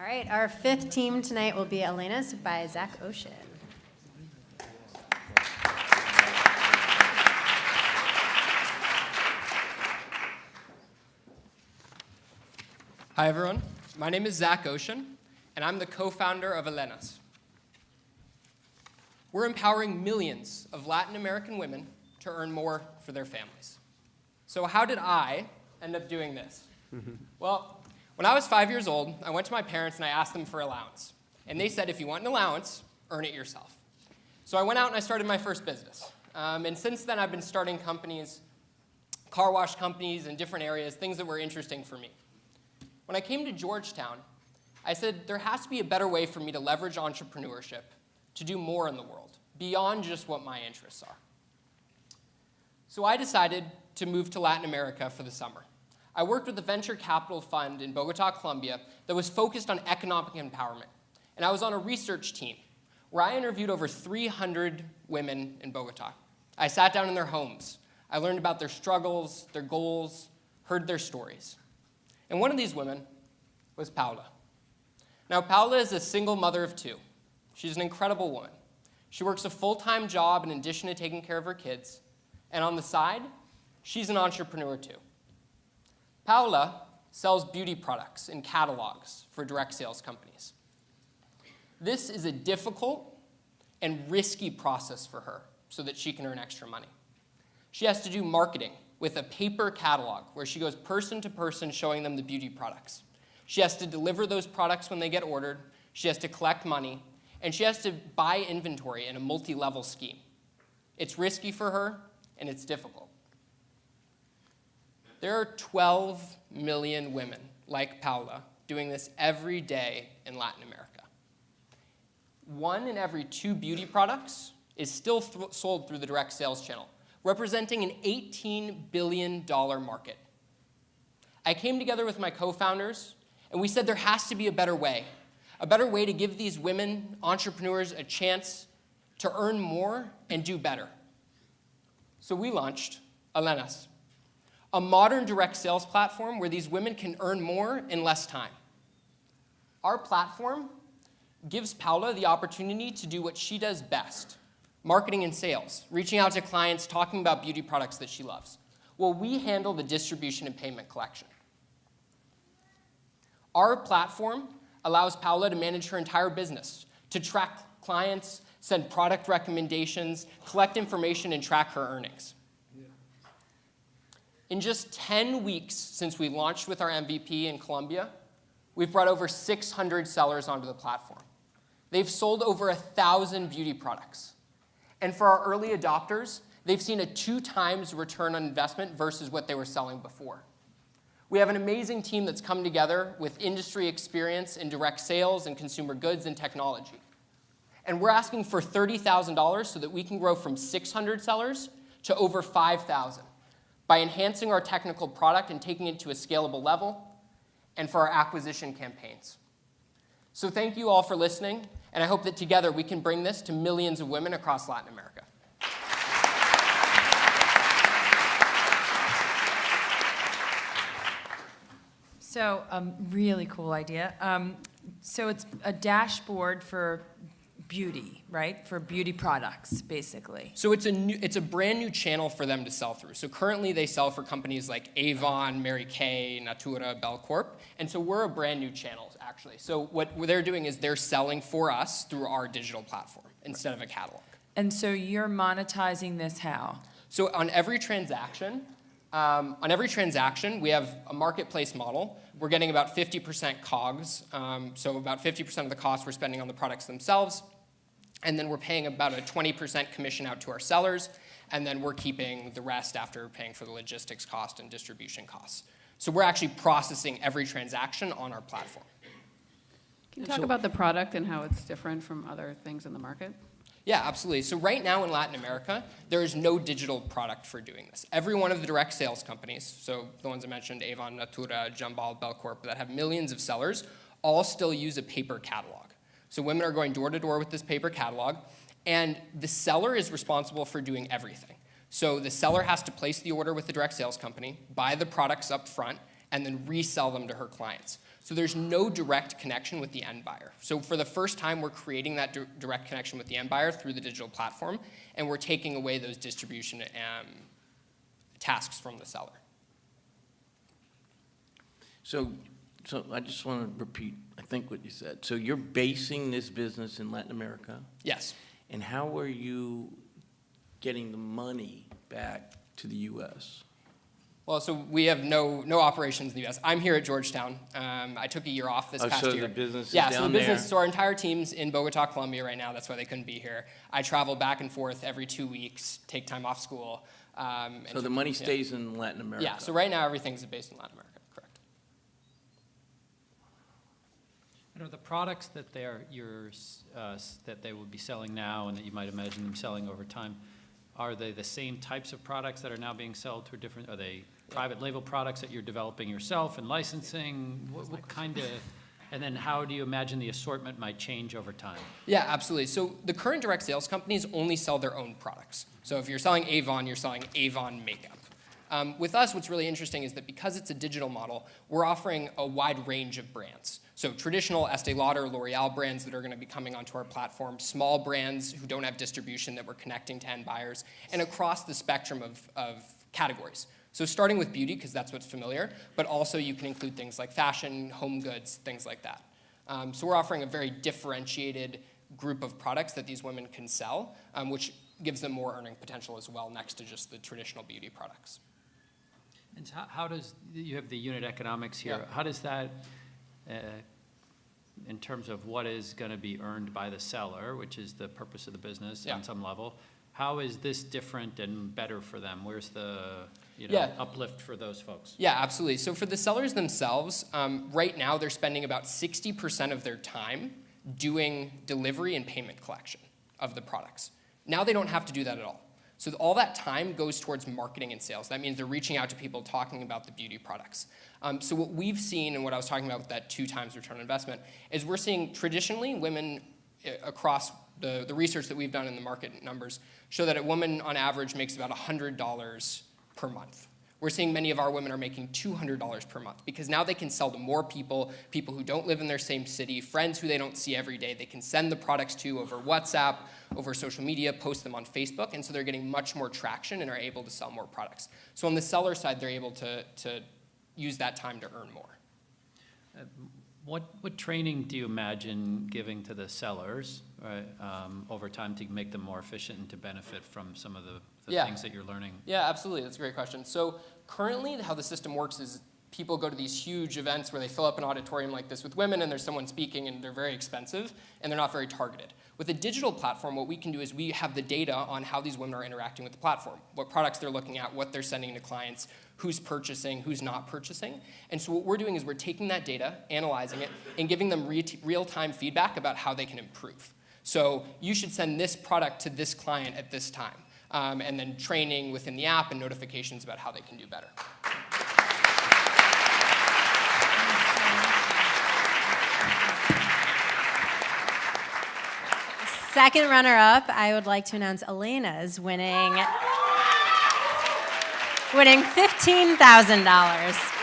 All right, our fifth team tonight will be Elenas by Zach Oschin. Hi, everyone. My name is Zach Oschin, and I'm the co-founder of Elenas. We're empowering millions of Latin American women to earn more for their families. So how did I end up doing this? Well, when I was 5 years old, I went to my parents and I asked them for allowance. And they said, if you want an allowance, earn it yourself. So I went out and I started my first business. And since then, I've been starting companies, car wash companies in different areas, things that were interesting for me. When I came to Georgetown, I said there has to be a better way for me to leverage entrepreneurship to do more in the world, beyond just what my interests are. So I decided to move to Latin America for the summer. I worked with a venture capital fund in Bogota, Colombia, that was focused on economic empowerment. And I was on a research team where I interviewed over 300 women in Bogota. I sat down in their homes. I learned about their struggles, their goals, heard their stories. And one of these women was Paula. Now, Paula is a single mother of two. She's an incredible woman. She works a full-time job in addition to taking care of her kids. And on the side, she's an entrepreneur too. Paula sells beauty products in catalogs for direct sales companies. This is a difficult and risky process for her so that she can earn extra money. She has to do marketing with a paper catalog where she goes person to person showing them the beauty products. She has to deliver those products when they get ordered. She has to collect money. And she has to buy inventory in a multi-level scheme. It's risky for her, and it's difficult. There are 12 million women like Paula doing this every day in Latin America. 1 in every 2 beauty products is still sold through the direct sales channel, representing an $18 billion market. I came together with my co-founders, and we said there has to be a better way to give these women entrepreneurs a chance to earn more and do better. So we launched Elenas, a modern direct sales platform where these women can earn more in less time. Our platform gives Paula the opportunity to do what she does best, marketing and sales, reaching out to clients, talking about beauty products that she loves. Well, we handle the distribution and payment collection. Our platform allows Paula to manage her entire business, to track clients, send product recommendations, collect information, and track her earnings. In just 10 weeks since we launched with our MVP in Colombia, we've brought over 600 sellers onto the platform. They've sold over 1,000 beauty products. And for our early adopters, they've seen a 2 times return on investment versus what they were selling before. We have an amazing team that's come together with industry experience in direct sales and consumer goods and technology. And we're asking for $30,000 so that we can grow from 600 sellers to over 5,000 by enhancing our technical product and taking it to a scalable level, and for our acquisition campaigns. So thank you all for listening, and I hope that together we can bring this to millions of women across Latin America. So, really cool idea. So it's a dashboard for beauty, right? For beauty products, basically. So it's a brand new channel for them to sell through. So currently they sell for companies like Avon, Mary Kay, Natura, Belcorp. And so we're a brand new channel, actually. So what they're doing is they're selling for us through our digital platform instead of a catalog. And so you're monetizing this how? So on every transaction, we have a marketplace model. We're getting about 50% COGS. So about 50% of the cost we're spending on the products themselves. And then we're paying about a 20% commission out to our sellers. And then we're keeping the rest after paying for the logistics cost and distribution costs. So we're actually processing every transaction on our platform. Can you talk about the product and how it's different from other things in the market? Yeah, absolutely. So right now in Latin America, there is no digital product for doing this. Every one of the direct sales companies, so the ones I mentioned, Avon, Natura, Jambal, Belcorp, that have millions of sellers, all still use a paper catalog. So women are going door to door with this paper catalog, and the seller is responsible for doing everything. So the seller has to place the order with the direct sales company, buy the products up front, and then resell them to her clients. So there's no direct connection with the end buyer. So for the first time, we're creating that direct connection with the end buyer through the digital platform, and we're taking away those distribution tasks from the seller. So I just want to repeat, I think, what you said. So you're basing this business in Latin America? Yes. And how are you getting the money back to the U.S.? Well, so we have no operations in the U.S. I'm here at Georgetown. I took a year off this past year. So the business is so down the business, there? so our entire team's in Bogota, Colombia right now. That's why they couldn't be here. I travel back and forth every 2 weeks, take time off school. So the money stays in Latin America? Yeah, so right now everything's based in Latin America, correct. And are the products that that they will be selling now and that you might imagine them selling over time, are they the same types of products that are now being sold to different, are they private label products that you're developing yourself and licensing? What kind of, and then how do you imagine the assortment might change over time? Yeah, absolutely. So the current direct sales companies only sell their own products. So if you're selling Avon, you're selling Avon makeup. With us, what's really interesting is that because it's a digital model, we're offering a wide range of brands. So traditional Estee Lauder, L'Oreal brands that are going to be coming onto our platform, small brands who don't have distribution that we're connecting to end buyers, and across the spectrum of categories. So starting with beauty, because that's what's familiar, but also you can include things like fashion, home goods, things like that. So we're offering a very differentiated group of products that these women can sell, which gives them more earning potential as well next to just the traditional beauty products. And so how does, you have the unit economics here, Yeah. how does that, in terms of what is going to be earned by the seller, which is the purpose of the business Yeah. on some level, how is this different and better for them? Where's the Yeah. uplift for those folks? Yeah, absolutely. So for the sellers themselves, right now they're spending about 60% of their time doing delivery and payment collection of the products. Now they don't have to do that at all. So all that time goes towards marketing and sales. That means they're reaching out to people talking about the beauty products. So what we've seen, and what I was talking about with that 2 times return on investment, is we're seeing traditionally women across the research that we've done in the market numbers show that a woman on average makes about $100 per month. We're seeing many of our women are making $200 per month because now they can sell to more people, people who don't live in their same city, friends who they don't see every day. They can send the products to over WhatsApp, over social media, post them on Facebook, and so they're getting much more traction and are able to sell more products. So on the seller side, they're able to use that time to earn more. What training do you imagine giving to the sellers, right, over time to make them more efficient and to benefit from some of the Yeah. things that you're learning? Yeah, absolutely. That's a great question. So currently, how the system works is people go to these huge events where they fill up an auditorium like this with women, and there's someone speaking, and they're very expensive, and they're not very targeted. With a digital platform, what we can do is we have the data on how these women are interacting with the platform, what products they're looking at, what they're sending to clients, who's purchasing, who's not purchasing. And so what we're doing is we're taking that data, analyzing it, and giving them real-time feedback about how they can improve. So you should send this product to this client at this time. And then training within the app and notifications about how they can do better. Second runner-up, I would like to announce Elena's winning $15,000.